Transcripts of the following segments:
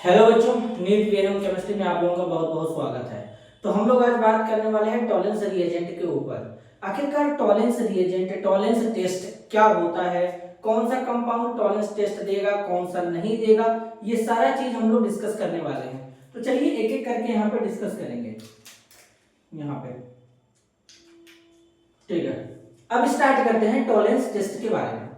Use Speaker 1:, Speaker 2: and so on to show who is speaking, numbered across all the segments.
Speaker 1: Hello बच्चों, NEET VNM chemistry में आप लोगों का बहुत बहुत स्वागत है। तो हम लोग आज बात करने वाले हैं टॉलेंस रिएजेंट के ऊपर। आखिरकार टॉलेंस रिएजेंट, टॉलेंस टेस्ट क्या होता है, कौन सा कंपाउंड टॉलेंस टेस्ट देगा, कौन सा नहीं देगा, ये सारा चीज हम लोग डिस्कस करने वाले हैं। तो चलिए एक एक करके यहाँ पे डिस्कस करेंगे। यहाँ पे ठीक है, अब स्टार्ट करते हैं टॉलेंस टेस्ट के बारे में।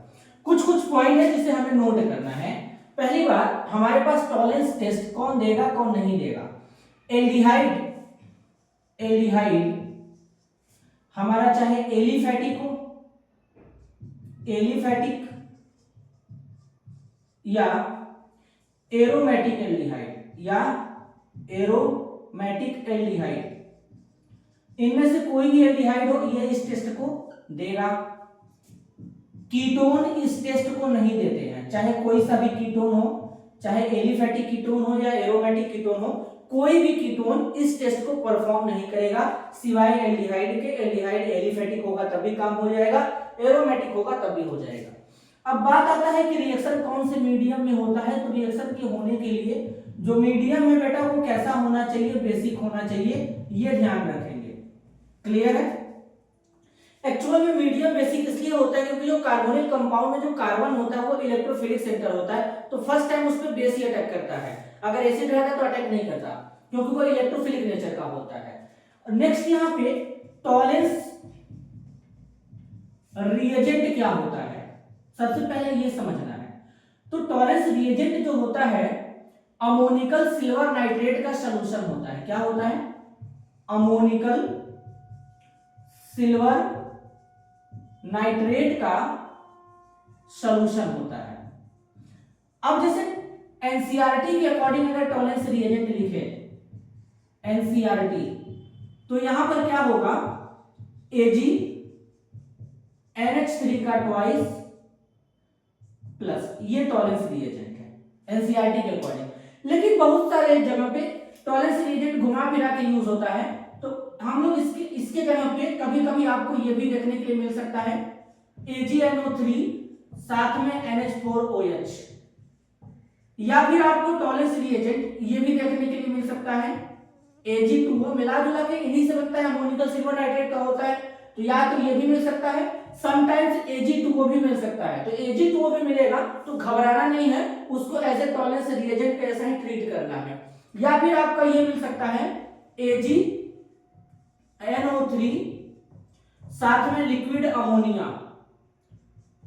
Speaker 1: कुछ कुछ पॉइंट है जिसे हमें नोट करना है। पहली बात, हमारे पास टॉलेंस टेस्ट कौन देगा कौन नहीं देगा। एल्डिहाइड, एल्डिहाइड हमारा चाहे एलिफैटिक हो, एलिफैटिक या एरोमेटिक एल्डिहाइड, या एरोमेटिक एल्डिहाइड, इनमें से कोई भी एल्डिहाइड हो ये इस टेस्ट को देगा। कीटोन इस टेस्ट को नहीं देते हैं, चाहे कोई सा भी कीटोन हो, चाहे एलिफैटिक कीटोन हो या एरोमेटिक कीटोन हो, कोई भी कीटोन इस टेस्ट को परफॉर्म नहीं करेगा सिवाय एल्डिहाइड के। एल्डिहाइड एलिफैटिक होगा तब भी काम हो जाएगा, एरोमेटिक होगा तब भी हो जाएगा। अब बात आता है कि रिएक्शन कौन से मीडियम में होता है। तो रिएक्शन के होने के लिए जो मीडियम है बेटा वो कैसा होना चाहिए, बेसिक होना चाहिए, ये ध्यान रखेंगे। क्लियर है। एक्चुअल में मीडियम बेसिक इसलिए होता है क्योंकि जो कार्बोनिल कंपाउंड में जो कार्बन होता है वो इलेक्ट्रोफिलिक सेंटर होता है, तो फर्स्ट टाइम उस पर बेस ही अटैक करता है। अगर एसिड रहता तो अटैक नहीं करता क्योंकि वो इलेक्ट्रोफिलिक नेचर का होता है। नेक्स्ट यहाँ पे टॉलेंस रिएजेंट क्या होता है, सबसे पहले ये समझना है। तो टॉलेंस रिएजेंट जो होता है अमोनिकल सिल्वर नाइट्रेट का सॉल्यूशन होता है। क्या होता है? अमोनिकल सिल्वर नाइट्रेट का सॉल्यूशन होता है। अब जैसे एनसीईआरटी के अकॉर्डिंग अगर टॉलेंस रिएजेंट लिखे, एनसीईआरटी, तो यहां पर क्या होगा, एजी NH3 का ट्वाइस प्लस, ये टॉलेंस रिएजेंट है एनसीईआरटी के अकॉर्डिंग। लेकिन बहुत सारे जगह पे टॉलेंस रिएजेंट घुमा फिरा के यूज होता है, तो हम लोग इसके जगह पे कभी कभी आपको ये भी देखने के लिए मिल सकता है AgNO3 साथ में NH4OH, या फिर आपको टॉलेंस रिएजेंट ये भी देखने के लिए मिल सकता है Ag2O, मिला जुला के इन्हीं से बनता है, अमोनिकल सिल्वर नाइट्रेट का होता है, तो या तो ये भी मिल सकता है, समटाइम्स Ag2O भी मिल सकता है। तो Ag2O भी मिलेगा तो घबराना नहीं है, उसको एज ए टॉलेंस रिएजेंट कैसा ही ट्रीट करना है। या फिर आपका ये मिल सकता है AgNO3 साथ में लिक्विड अमोनिया,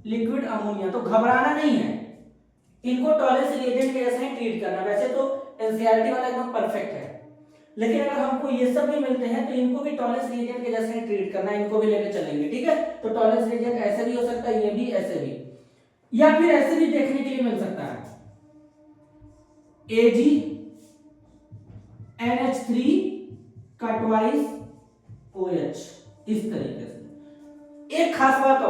Speaker 1: लिक्विड अमोनिया, तो घबराना नहीं है, इनको टॉलेंस रिएजेंट के जैसा ही ट्रीट करना। वैसे तो एनसीईआरटी वाला एकदम परफेक्ट है, लेकिन अगर हमको ये सब भी मिलते हैं तो इनको भी टॉलेंस रिएजेंट के जैसा ही ट्रीट करना है, इनको भी लेकर चलेंगे। ठीक है, तो टॉलेंस रिएजेंट ऐसे भी हो सकता है, ये भी, ऐसे भी, या फिर ऐसे भी देखने के लिए मिल सकता है AgNH3 का ट्वाइस OH, इस तरीके से। एक खास बात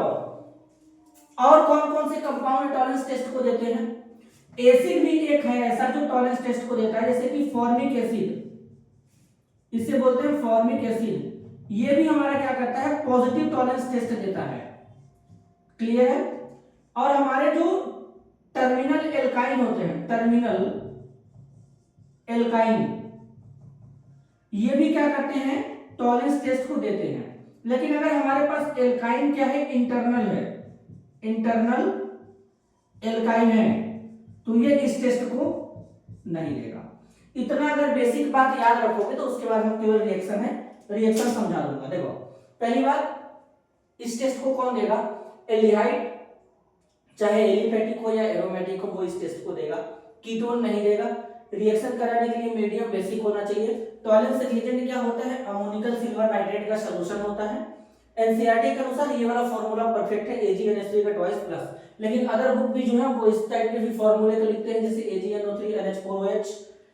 Speaker 1: और कौन कौन से कंपाउंड टॉलेंस टेस्ट को देते हैं? एसिड भी एक है ऐसा जो टॉलेंस टेस्ट को देता है, जैसे कि फॉर्मिक एसिड, इसे बोलते हैं फॉर्मिक एसिड। ये भी हमारा क्या करता है, पॉजिटिव टॉलेंस टेस्ट देता है। क्लियर है। और हमारे जो टर्मिनल एल्काइन होते हैं, टर्मिनल एल्काइन, ये भी क्या करते हैं, टॉलेंस टेस्ट को देते हैं। लेकिन अगर हमारे पास एल्काइन क्या है, इंटरनल है, इंटरनल एल्काइन है, तो ये इस टेस्ट को नहीं देगा। इतना अगर बेसिक बात याद रखोगे तो उसके बाद हम केवल रिएक्शन है, रिएक्शन समझा दूंगा। देखो पहली बात, इस टेस्ट को कौन देगा, एल्डिहाइड, चाहे एलिफैटिक हो या एरोमेटिक हो, वो इस टेस्ट को देगा। कीटोन नहीं देगा। रिएक्शन कराने के लिए मीडियम बेसिक होना चाहिए। टॉलेंस रिएजेंट क्या होता है, अमोनिकल सिल्वर नाइट्रेट का सॉल्यूशन होता है। एनसीईआरटी के अनुसार ये वाला फॉर्मूला परफेक्ट है, AgNH3 का ट्वाइस प्लस। लेकिन अदर बुक भी जो है वो इस टाइप के भी फॉर्मूले को लिखते हैं, जैसे AgNO3 NH4OH,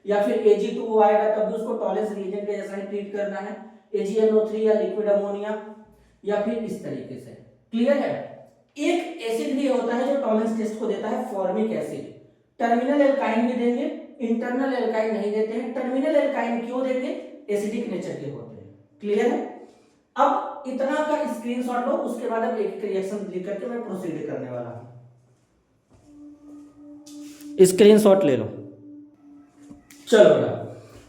Speaker 1: या फिर Ag2O आएगा तब भी उसको टॉलेंस रिएजेंट के जैसा ही ट्रीट करना है, AgNO3 या लिक्विड अमोनिया, या फिर इस तरीके से। क्लियर है। एक एसिड भी होता है जो टॉलेंस टेस्ट को देता है, फॉर्मिक एसिड। टर्मिनल एल्काइन भी देंगे, इंटरनल एल्काइन नहीं देते हैं। टर्मिनल एल्काइन क्यों देंगे, एसिडिक नेचर के होते हैं। क्लियर है। अब इतना का स्क्रीनशॉट लो, उसके बाद अब एक रिएक्शन लिख करके मैं प्रोसीड करने वाला हूं। स्क्रीनशॉट ले लो। चलो बेटा,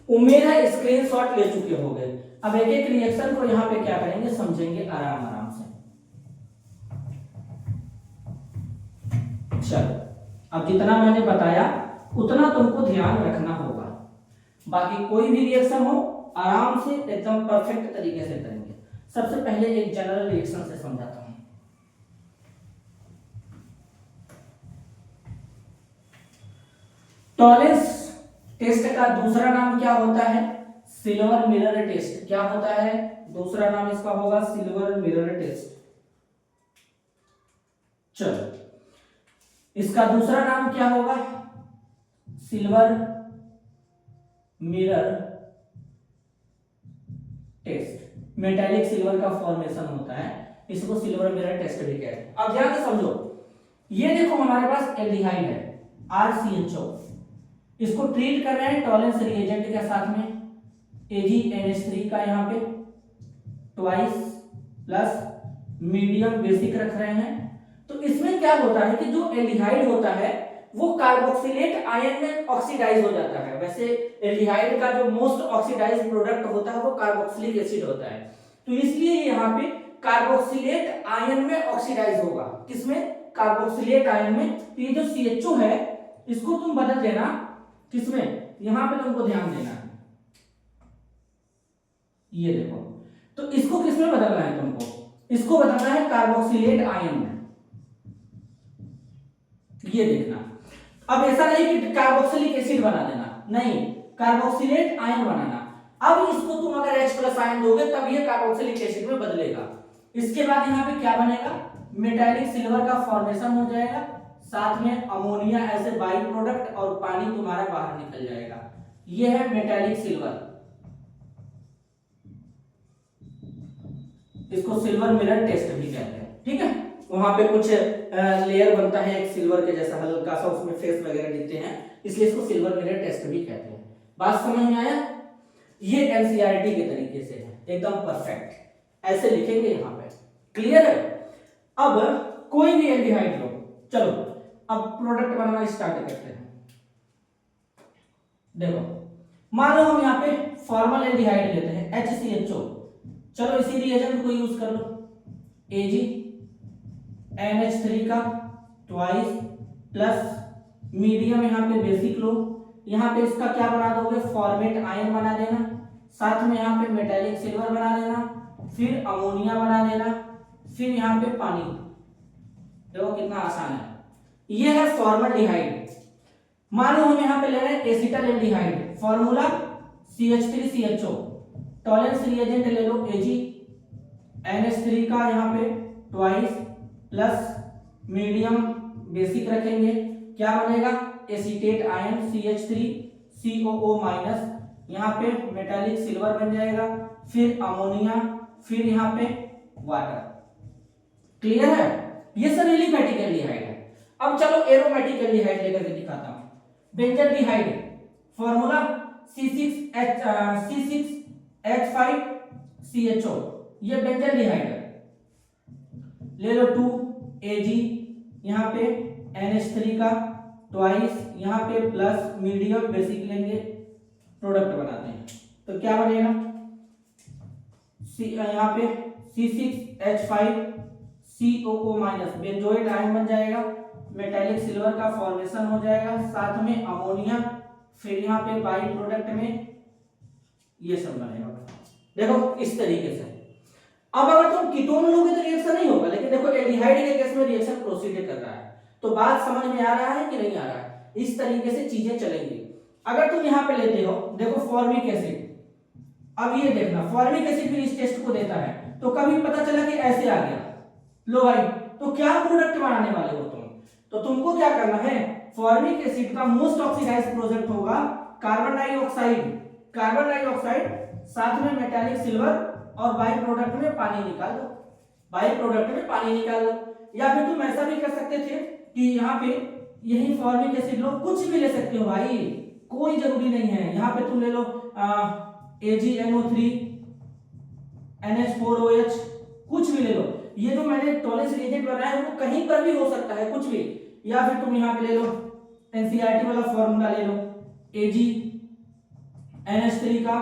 Speaker 1: उम्मीद है स्क्रीनशॉट ले चुके होंगे। अब एक एक रिएक्शन को यहाँ पे क्या करेंगे, समझेंगे आराम आराम से। चलो, अब जितना मैंने बताया उतना तुमको ध्यान रखना होगा, बाकी कोई भी रिएक्शन हो आराम से एकदम परफेक्ट तरीके से करेंगे। सबसे पहले एक जनरल रिएक्शन से समझाता हूं। टॉलेंस टेस्ट का दूसरा नाम क्या होता है, सिल्वर मिरर टेस्ट। क्या होता है दूसरा नाम इसका, होगा सिल्वर मिरर टेस्ट। चलो, इसका दूसरा नाम क्या होगा, silver mirror test. Metallic silver का फॉर्मेशन होता है, इसको सिल्वर मिरर टेस्ट भी कहते हैं। अब ध्यान से समझो, ये देखो हमारे पास एल्डिहाइड है RCHO, इसको ट्रीट कर रहे हैं टॉलेंस रिएजेंट के साथ में AgNH3 का यहाँ पे ट्वाइस प्लस मीडियम बेसिक रख रहे हैं। तो इसमें क्या होता है कि जो एल्डिहाइड होता है वो कार्बोक्सिलेट आयन में ऑक्सीडाइज हो जाता है। वैसे एल्डिहाइड का जो मोस्ट ऑक्सीडाइज प्रोडक्ट होता है वो कार्बोक्सिलिक एसिड होता है, तो इसलिए यहाँ पे कार्बोक्सिलेट आयन में ऑक्सीडाइज होगा। किसमें, कार्बोक्सिलेट आयन में। तो ये जो CHO है इसको तुम बदल देना, किसमें, यहां पे तुमको ध्यान देना है, ये देखो। तो इसको किसमें बदलना है तुमको, इसको बदलना है कार्बोक्सिलेट आयन में, ये देखना। अब ऐसा नहीं कि कार्बोक्सिलिक एसिड बना देना, नहीं, कार्बोक्सिलेट आयन बनाना। अब इसको तुम अगर H+ आयन दोगे तब ये कार्बोक्सिलिक एसिड में बदलेगा। इसके बाद यहाँ पे क्या बनेगा, मेटालिक सिल्वर का फॉर्मेशन हो जाएगा, साथ में अमोनिया ऐसे बाई प्रोडक्ट और पानी तुम्हारा बाहर निकल जाएगा। ये है मेटालिक सिल्वर, इसको सिल्वर मिरर टेस्ट भी कहते हैं। ठीक है, वहां पे कुछ लेयर बनता है एक सिल्वर के जैसा, हल्का सा उसमें फेस वगैरह दिखते हैं, इसलिए इसको सिल्वर मिरर टेस्ट भी कहते हैं। बात समझ में आया, ये NCERT के तरीके से है, एकदम परफेक्ट ऐसे लिखेंगे यहाँ पे, क्लियर है। अब कोई भी एल्डिहाइड लो, चलो अब प्रोडक्ट बनाना स्टार्ट करते हैं। देखो, मान लो हम यहाँ पे फॉर्मल एल्डिहाइड लेते हैं HCHO, चलो इसी रिएजेंट को यूज कर लो, AgNH3 का ट्वाइस प्लस मीडियम यहाँ पे बेसिक लो, यहाँ पे इसका क्या बना दोगे, फॉर्मेट आयन बना देना, साथ में यहाँ पे मेटालिक सिल्वर बना देना, फिर अमोनिया बना देना, फिर यहाँ पे पानी। देखो कितना आसान है, ये है फॉर्मल्डिहाइड। मान लो हम यहाँ पे ले रहे हैं acetaldehyde, formula CH3CHO, Tollens reagent ले लो AgNH3 का यहाँ पे ट्वाइस प्लस मीडियम बेसिक रखेंगे, क्या बनेगा, एसीटेट आयन CH3COO माइनस, यहाँ पे मेटालिक सिल्वर बन जाएगा, फिर अमोनिया, फिर यहाँ पे वाटर। क्लियर है, ये सब एलिफैटिक एल्डिहाइड है। अब चलो एरोमेटिक एल्डिहाइड लेकर के दिखाता हूं, बेंजल्डिहाइड, फॉर्मूला C6H5CHO, ये बेंजल्डिहाइड है, ले लो 2Ag यहाँ पे NH3 का ट्वाइस, यहाँ पे प्लस मीडियम बेसिक लेंगे, प्रोडक्ट बनाते हैं, तो क्या बनेगा, यहाँ पे C6H5COO माइनस, बेंजोइट आयन बन जाएगा, मेटालिक सिल्वर का फॉर्मेशन हो जाएगा, साथ में अमोनिया, फिर यहाँ पे बाई प्रोडक्ट में ये सब बनेगा। देखो इस तरीके से। अब अगर तुम कीटोन लोगे तो रिएक्शन नहीं होगा, लेकिन देखो एल्डिहाइड के केस में रिएक्शन प्रोसीड कर रहा है, तो बात समझ में आ रहा है कि नहीं आ रहा है, इस तरीके से चीजें चलेंगी। अगर तुम यहाँ पे लेते हो, देखो फॉर्मिक एसिड, अब ये देखना फॉर्मिक एसिड भी इस टेस्ट को देता है, तो कभी पता चला कि ऐसे आ गया, लो भाई, तो क्या प्रोडक्ट बनाने वाले हो तुम, तो तुमको क्या करना है, फॉर्मिक एसिड का मोस्ट ऑक्सीडाइज्ड प्रोडक्ट होगा कार्बन डाइऑक्साइड, कार्बन डाइऑक्साइड साथ में मेटालिक सिल्वर, और बाई प्रोडक्ट में पानी निकाल दो, बाई प्रोडक्ट में पानी निकाल दो। या फिर तुम ऐसा भी कर सकते थे कि यहाँ पे यही फॉर्मिक एसिड लो, कुछ भी ले सकते हो भाई, कोई जरूरी नहीं है। यहाँ पे तुम ले लो AgNO3 NH4OH, कुछ भी ले लो, ये जो मैंने टॉलेंस रिएजेंट बनाया है वो कहीं पर भी हो सकता है, कुछ भी। या फिर तुम यहाँ पे ले लो NCERT वाला फॉर्मूला ले लो, NH3 का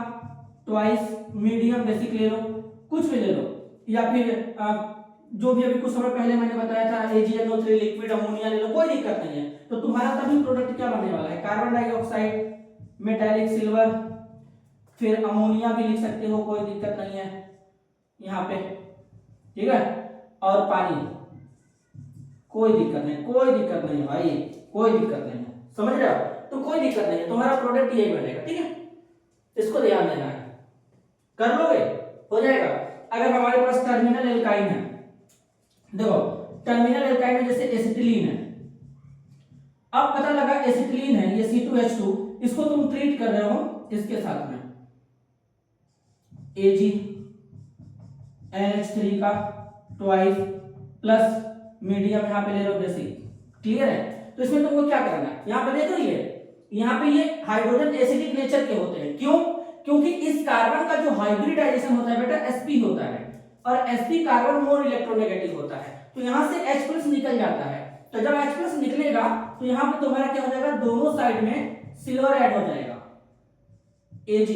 Speaker 1: ट्वाइस मीडियम बेसिक ले लो, कुछ भी ले लो, या फिर जो भी अभी कुछ समय पहले मैंने बताया था AgNO3 लिक्विड अमोनिया ले लो, कोई दिक्कत नहीं है। तो तुम्हारा तभी प्रोडक्ट क्या बनने वाला है, कार्बन डाइऑक्साइड, मेटालिक सिल्वर, फिर अमोनिया भी लिख सकते हो, कोई दिक्कत नहीं है यहाँ पे, ठीक है, और पानी, कोई दिक्कत नहीं, कोई दिक्कत नहीं है भाई, कोई दिक्कत नहीं है, समझ रहे हो? तो कोई दिक्कत नहीं है, तुम्हारा प्रोडक्ट यही बनेगा, ठीक है, इसको ध्यान देना है, कर लोगे, हो जाएगा। अगर हमारे पास टर्मिनल एल्काइन है, देखो टर्मिनल एल्काइन में जैसे एसिटिलीन है, अब पता लगा एसिटिलीन है, ये C2H2, इसको तुम ट्रीट कर रहे हो इसके साथ में AgNH3 का ट्वाइस प्लस मीडियम यहाँ पे ले लो बेसिक, क्लियर है? तो इसमें तुमको क्या करना है, यहाँ पे देखो यहाँ पे ये हाइड्रोजन एसिडिक नेचर के होते हैं, क्यों? क्योंकि इस कार्बन का जो हाइब्रिडाइजेशन होता है बेटा sp होता है, और sp कार्बन मोर इलेक्ट्रोनेगेटिव होता है, तो यहाँ से H+ निकल जाता है। तो जब H+ निकलेगा तो यहाँ पे तुम्हारा क्या हो जाएगा, दोनों साइड में सिल्वर ऐड हो जाएगा, Ag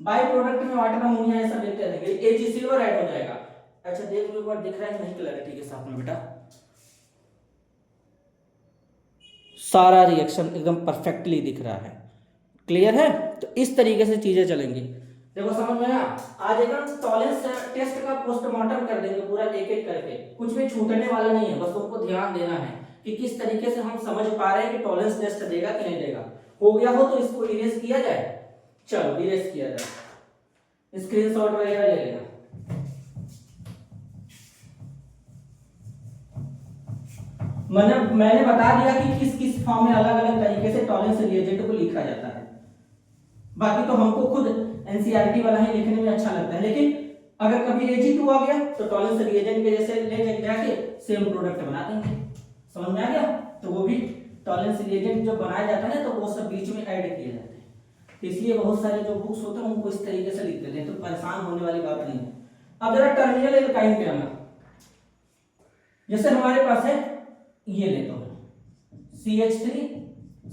Speaker 1: बाई प्रोडक्ट में वाटर अमोनिया ऐसा देते रहेंगे, Ag सिल्वर ऐड हो जाएगा। अच्छा देख लो एक बार, दिख रहा है नहीं क्लैरिटी के साथ में बेटा, सारा रिएक्शन एकदम परफेक्टली दिख रहा है, क्लियर है? तो इस तरीके से चीजें चलेंगी, देखो समझ में आया? आज एकदम टॉलरेंस टेस्ट का पोस्टमार्टम कर देंगे पूरा एक एक करके, कुछ भी छूटने वाला नहीं है, बस तुमको ध्यान देना है कि किस तरीके से हम समझ पा रहे हैं कि टॉलरेंस टेस्ट देगा कि नहीं देगा। हो गया हो तो इसको इरेज किया जाए, चलो इरेज किया जाए, स्क्रीनशॉट वगैरह ले लेना। मैंने बता दिया कि किस किस फॉर्म में अलग अलग तरीके से टॉलरेंस रिएजेंट को लिखा जाता है, बाकी तो हमको खुद एनसीईआरटी वाला ही लिखने में अच्छा लगता है, लेकिन अगर कभी Ag2 आ गया तो टॉलरेंस रिएजेंट के जैसे ले जाके सेम प्रोडक्ट बना देंगे, समझ में आ गया? तो वो भी टॉलरेंस रिएजेंट जो बनाया जाता है ना, तो वो सब बीच में ऐड किए जाते हैं, तो इसलिए बहुत सारे जो बुक्स होते हैं उनको इस तरीके से लिख देते हैं, तो परेशान होने वाली बात नहीं है। अब जरा टर्मिनल एल्काइन पे आना, जैसे हमारे पास है ये ले लो CH3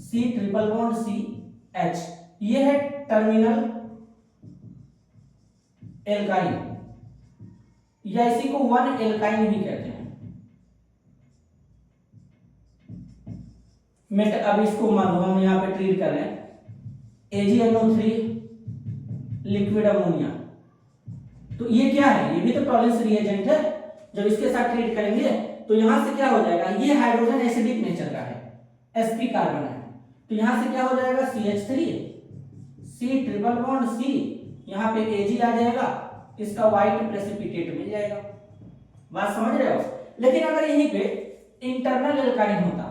Speaker 1: C triple bond CH, ये है टर्मिनल एल्काइन, या इसी को 1 एल्काइन भी कहते हैं। अब इसको मान लो हम यहां पे ट्रीट कर रहे हैं AgNO3 लिक्विड अमोनिया, तो ये क्या है, ये भी तो टॉलरेंस रिएजेंट है। जब इसके साथ ट्रीट करेंगे तो यहां से क्या हो जाएगा, ये हाइड्रोजन एसिडिक नेचर का है, sp कार्बन है, तो यहां से क्या हो जाएगा CH3 C triple bond C, यहां पे Ag आ जाएगा, इसका व्हाइट प्रेसिपिटेट मिल जाएगा, बात समझ रहे हो? लेकिन अगर यहीं पे इंटरनल एल्काइन होता,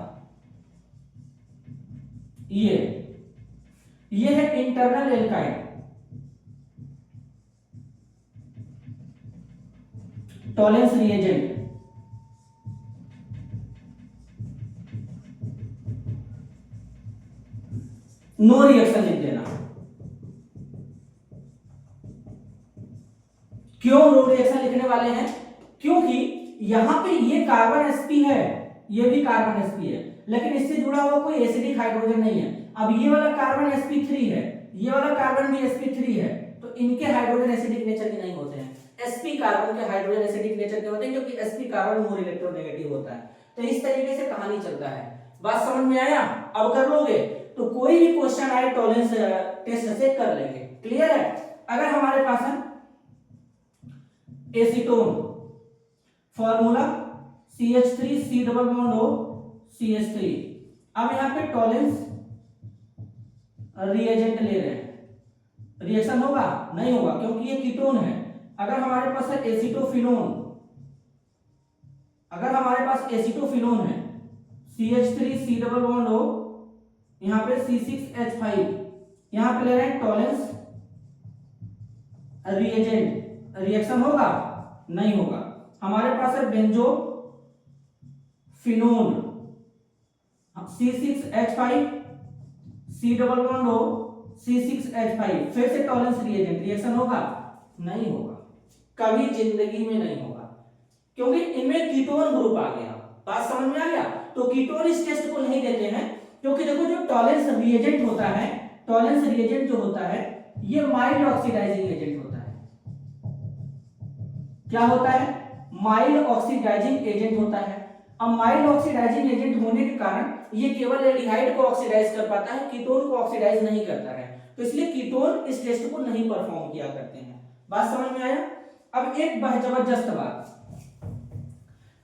Speaker 1: ये है internal alkyne, tolerance reagent, no reaction लिख देना। क्यों नो रिएक्शन लिखने वाले हैं? क्योंकि यहां पे ये कार्बन sp है, ये भी कार्बन sp है, लेकिन इससे जुड़ा हुआ कोई एसिडिक हाइड्रोजन नहीं है। अब ये वाला कार्बन sp3 है, ये वाला कार्बन भी sp3 है, तो इनके हाइड्रोजन एसिडिक नेचर के नहीं होते हैं, sp कार्बन के हाइड्रोजन एसिडिक नेचर के होते हैं, क्योंकि sp कार्बन मोर इलेक्ट्रोनेगेटिव होता है। तो इस तरीके से कहानी चलता है, बात समझ में आया? अब कर लोगे तो कोई भी क्वेश्चन आए टॉलरेंस टेस्ट से कर लेंगे, क्लियर है? अगर हमारे पास है acetone, formula CH3 C double bond O CH3, अब यहां पे टॉलरेंस रिएजेंट ले रहे हैं, रिएक्शन होगा? नहीं होगा, क्योंकि ये कीटोन है। अगर हमारे पास है एसीटोफिनोन, अगर हमारे पास एसीटोफिनोन है CH3 C double bond O, यहां पे C6H5, यहां पे ले रहे हैं टॉलरेंस रिएजेंट, रिएक्शन होगा? नहीं होगा। हमारे पास है benzophenone C6H5 C double bond O C6H5, फिर से टॉलरेंस रिएजेंट, रिएक्शन होगा? नहीं होगा, कभी जिंदगी में नहीं होगा, क्योंकि इनमें कीटोन ग्रुप आ गया, बात समझ में आ गया? तो कीटोन इस टेस्ट को नहीं देते हैं, क्योंकि देखो जो टॉलरेंस रिएजेंट होता है, टॉलरेंस रिएजेंट जो होता है ये माइल्ड ऑक्सीडाइजिंग एजेंट होता है। क्या होता है? माइल्ड ऑक्सीडाइजिंग एजेंट होता है। अब माइल्ड ऑक्सीडाइजिंग एजेंट होने के कारण ये केवल एल्डिहाइड को ऑक्सीडाइज कर पाता है, कीटोन को ऑक्सीडाइज नहीं करता है, तो इसलिए कीटोन इस टेस्ट को नहीं परफॉर्म किया करते हैं। बात समझ में आया? अब एक जबरदस्त बात,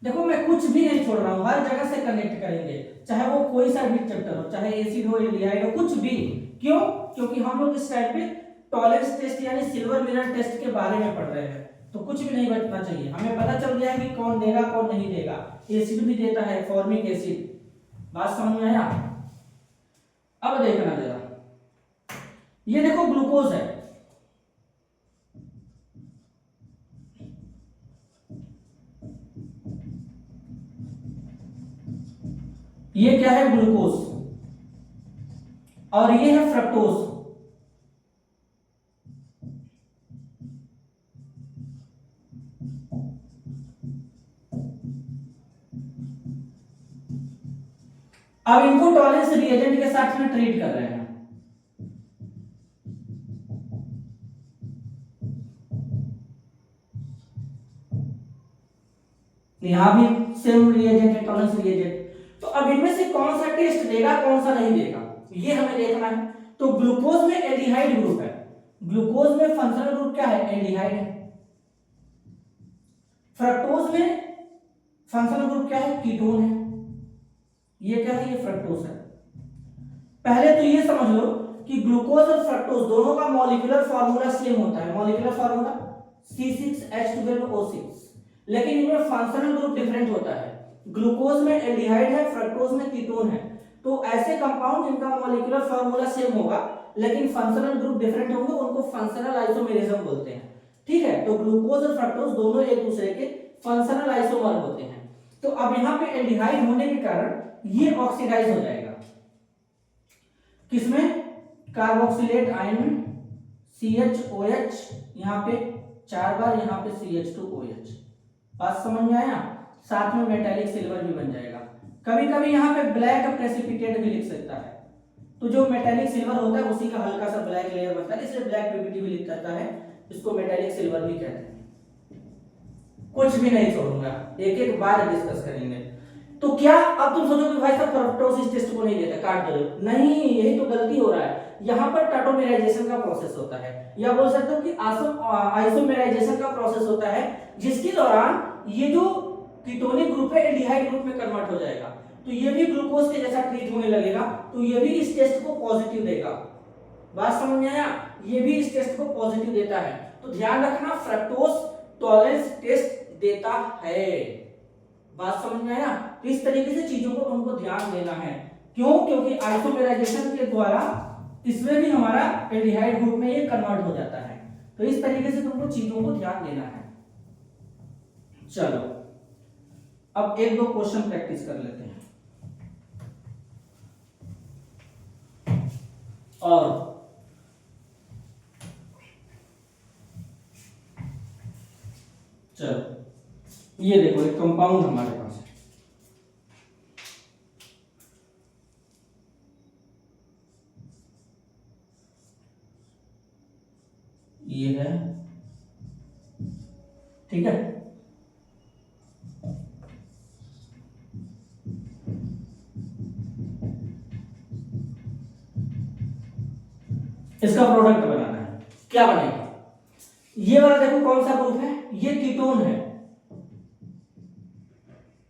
Speaker 1: देखो मैं कुछ भी नहीं छोड़ रहा हूं, हर जगह से कनेक्ट करेंगे, चाहे वो कोई सा भी चैप्टर हो, चाहे एसिड हो, एल्डिहाइड हो, कुछ भी। क्यों? क्योंकि हम लोग इस टाइप पे टॉलरेंस टेस्ट यानी सिल्वर मिरर टेस्ट के बारे में पढ़ रहे हैं, तो कुछ भी नहीं बचना चाहिए। हमें पता चल गया है कि कौन देगा कौन नहीं देगा। एसिड भी देता है, फॉर्मिक एसिड। बात समझ में आया? अब देखना जरा, ये देखो ग्लूकोज है, ये क्या है? ग्लूकोज। और ये है फ्रक्टोज। अब इनको टॉलरेंस रिएजेंट के साथ में ट्रीट कर रहे हैं। यहां भी सेम रिएजेंट है, टॉलरेंस रिएजेंट। तो अब इनमें से कौन सा टेस्ट देगा कौन सा नहीं देगा, ये हमें देखना है। तो ग्लूकोज में एल्डिहाइड ग्रुप है, ग्लूकोज में फंक्शनल ग्रुप क्या है? एल्डिहाइड है। फ्रक्टोज में फंक्शनल ग्रुप क्या है? कीटोन है। ये क्या है? ये फ्रक्टोज है। पहले तो ये समझ लो कि ग्लूकोज और फ्रक्टोज दोनों का मॉलिक्यूलर फार्मूला सेम होता है। मॉलिक्यूलर फार्मूला C6H12O6, लेकिन इनमें फंक्शनल ग्रुप डिफरेंट होता है। ग्लूकोज में एल्डिहाइड है, फ्रक्टोज में कीटोन है। तो ऐसे कंपाउंड जिनका मॉलिक्यूलर फार्मूला सेम होगा लेकिन फंक्शनल ग्रुप डिफरेंट होंगे, उनको फंक्शनल आइसोमेरिज्म बोलते हैं। ठीक है, तो ग्लूकोज और फ्रक्टोज दोनों एक दूसरे के फंक्शनल आइसोमर होते हैं। तो अब यहाँ पे एल्डिहाइड होने के कारण ये ऑक्सीडाइज हो जाएगा किसमें? कार्बोक्सिलेट आयन में, CHOH, यहाँ पे 4 बार, यहाँ पे CH2OH। बात समझ में आया? साथ में मेटालिक सिल्वर भी बन जाएगा। कभी कभी यहाँ पे ब्लैक प्रेसिपिटेट भी लिख सकता है, तो जो मेटालिक सिल्वर होता है उसी का हल्का सा ब्लैक लेयर बनता है, इसलिए ब्लैक पीपीटी भी लिख सकता है, इसको मेटालिक सिल्वर भी कहते हैं। कुछ भी नहीं छोड़ूंगा, एक एक बार डिस्कस करेंगे। तो क्या अब तुम सोचो कि भाई साहब फ्रक्टोज इस टेस्ट को नहीं देता, काट दो। नहीं, यही तो गलती हो रहा है। यहाँ पर टाटोमेराइजेशन का प्रोसेस होता है, या बोल सकते हो कि आइसोमेराइजेशन का प्रोसेस होता है, जिसके दौरान ये जो कीटोनिक ग्रुप है एल्डिहाइड ग्रुप में कन्वर्ट हो जाएगा, तो ये भी ग्लूकोज के जैसा ट्रीट होने लगेगा, तो ये भी इस टेस्ट को पॉजिटिव देगा। बात समझ में आया? ये भी इस टेस्ट को पॉजिटिव देता है। तो ध्यान रखना, फ्रक्टोज टॉलरेंस टेस्ट देता है। बात समझ में आया? तो इस तरीके से चीजों को तुमको ध्यान देना है। क्यों? क्योंकि आइसोमेराइजेशन के द्वारा इसमें भी हमारा एल्डिहाइड ग्रुप में ये कन्वर्ट हो जाता है। तो इस तरीके से तुमको चीजों को ध्यान देना है। चलो अब एक दो क्वेश्चन प्रैक्टिस कर लेते हैं। और चलो ये देखो, एक कंपाउंड हमारे पास है, ये है, ठीक है। इसका प्रोडक्ट बनाना है, क्या बनेगा? ये वाला देखो कौन सा ग्रुप है, ये कीटोन है,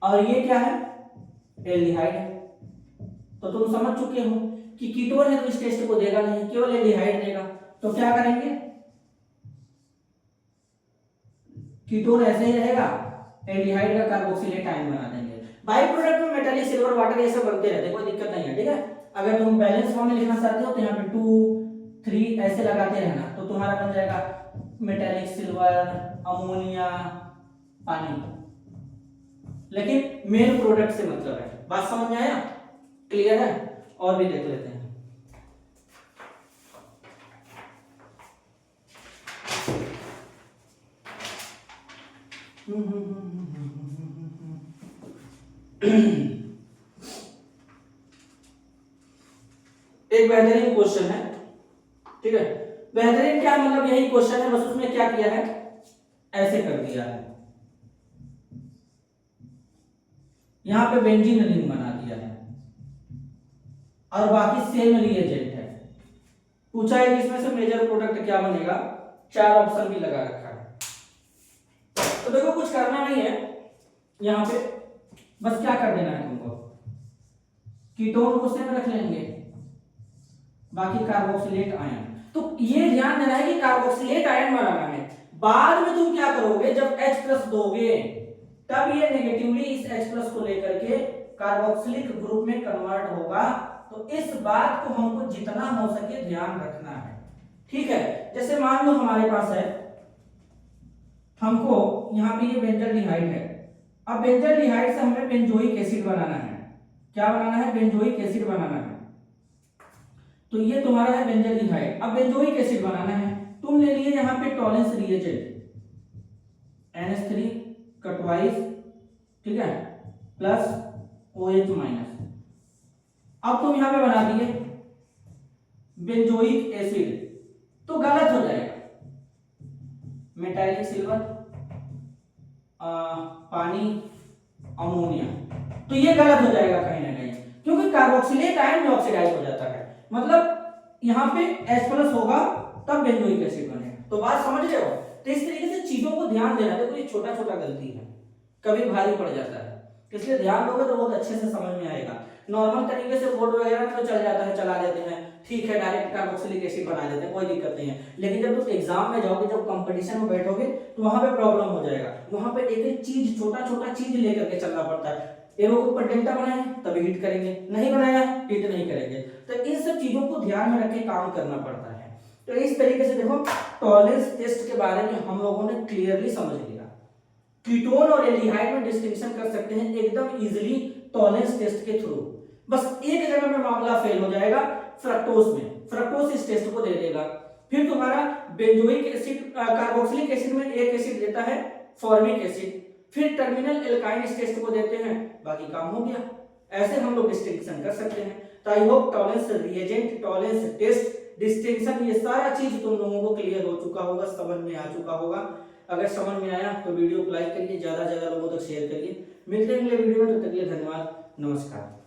Speaker 1: और ये क्या है? एल्डिहाइड है। तो तुम समझ चुके हो कि कीटोन है तो इस टेस्ट को देगा नहीं, केवल एल्डिहाइड देगा। तो क्या करेंगे? कीटोन ऐसे ही रहेगा, एल्डिहाइड का कार्बोक्सिलेट आयन बना देंगे। बाई प्रोडक्ट में मेटालिक सिल्वर वाटर ये सब बनते रहते हैं, कोई दिक्कत नहीं है, ठीक है। अगर तुम बैलेंस फॉर्म में लिखना चाहते हो तो यहाँ पे 2 3 ऐसे लगाते रहना, तो तुम्हारा बन जाएगा मेटालिक सिल्वर, अमोनिया, पानी। लेकिन मेन प्रोडक्ट से मतलब है। बात समझ में आया? क्लियर है? और भी देख लेते हैं। एक बेहतरीन क्वेश्चन है, ठीक है। बेहतरीन क्या मतलब यही क्वेश्चन है, बस उसमें क्या किया है, ऐसे कर दिया है, यहां पे बेंजीन रिंग बना दिया है और बाकी सेम रिएजेंट है। पूछा है कि इसमें से मेजर प्रोडक्ट क्या बनेगा, 4 ऑप्शन भी लगा रखा है। तो देखो कुछ करना नहीं है यहां पे, बस क्या कर देना है तुमको, कीटोन को सेम रख लेंगे, बाकी कार्बोक्सिलेट आयन। तो ये ध्यान देना है कि कार्बोक्सिलेट आयन बनाना है। बाद में तुम क्या करोगे, जब H+ दोगे तब ये नेगेटिवली इस H+ को लेकर के कार्बोक्सिलिक ग्रुप में कन्वर्ट होगा। तो इस बात को हमको जितना हो सके ध्यान रखना है, ठीक है। जैसे मान लो हमारे पास है, हमको यहाँ पे ये बेंजल्डिहाइड है, अब बेंजल्डिहाइड से हमें बेंजोइक एसिड बनाना है। क्या बनाना है, बेंजोइक एसिड बनाना है। तो ये तुम्हारा है बेंजल्डिहाइड, अब बेंजोइक एसिड बनाना है, तुम ले लिए यहाँ पे टॉलेंस रिएजेंट NH3 का ट्वाइस, ठीक है, प्लस OH-। अब तुम यहां पे बना दिए बेंजोइक एसिड, तो गलत हो जाएगा, मेटालिक सिल्वर, पानी, अमोनिया, तो ये गलत हो जाएगा कहीं ना कहीं, क्योंकि कार्बोक्सिलेट आयन में ऑक्सीडाइज हो जाता है, मतलब यहां पे H+ होगा तब बेंजोइक एसिड बनेगा। तो बात समझ रहे हो। तो इस तरीके से चीजों को ध्यान देना, देखो ये छोटा छोटा गलती है, कभी भारी पड़ जाता है, इसलिए ध्यान दोगे तो बहुत अच्छे से समझ में आएगा। नॉर्मल तरीके से बोर्ड वगैरह में तो चल जाता है, चला देते हैं, ठीक है, डायरेक्ट कार्बोक्सिलिक एसिड बना देते हैं, कोई दिक्कत नहीं है। लेकिन जब तुम एग्जाम में जाओगे, जब कंपटीशन में बैठोगे, तो वहां पे प्रॉब्लम हो जाएगा। वहां पे एक एक चीज, छोटा छोटा चीज लेकर के चलना पड़ता है। एरो के ऊपर डेल्टा बनाया तभी हिट करेंगे, नहीं बनाया हिट नहीं करेंगे। तो इन सब चीजों को ध्यान में रख के काम करना पड़ता है। तो इस तरीके से देखो, टॉलरेंस टेस्ट के बारे में हम लोगों ने क्लियरली समझ लिया। कीटोन और एल्डिहाइड में डिस्टिंक्शन कर सकते हैं एकदम इजीली टॉलरेंस टेस्ट के थ्रू। बस एक जगह में मामला फेल हो जाएगा, फ्रक्टोज में। फ्रक्टोज इस टेस्ट को दे देगा। फिर तुम्हारा बेंजोइक एसिड, कार्बोक्सिलिक एसिड में एक एसिड देता है फॉर्मिक एसिड, फिर टर्मिनल एल्काइन इस टेस्ट को देते हैं, बाकी काम हो गया। ऐसे हम लोग डिस्टिंक्शन कर सकते हैं। तो I hope tolerance reagent, tolerance test, distinction, ये सारा चीज तुम लोगों को क्लियर हो चुका होगा, समझ में आ चुका होगा। अगर समझ में आया तो वीडियो को लाइक करिए, ज्यादा लोगों तक शेयर करिए। मिलते हैं अगले वीडियो में, तब तक के लिए धन्यवाद, नमस्कार।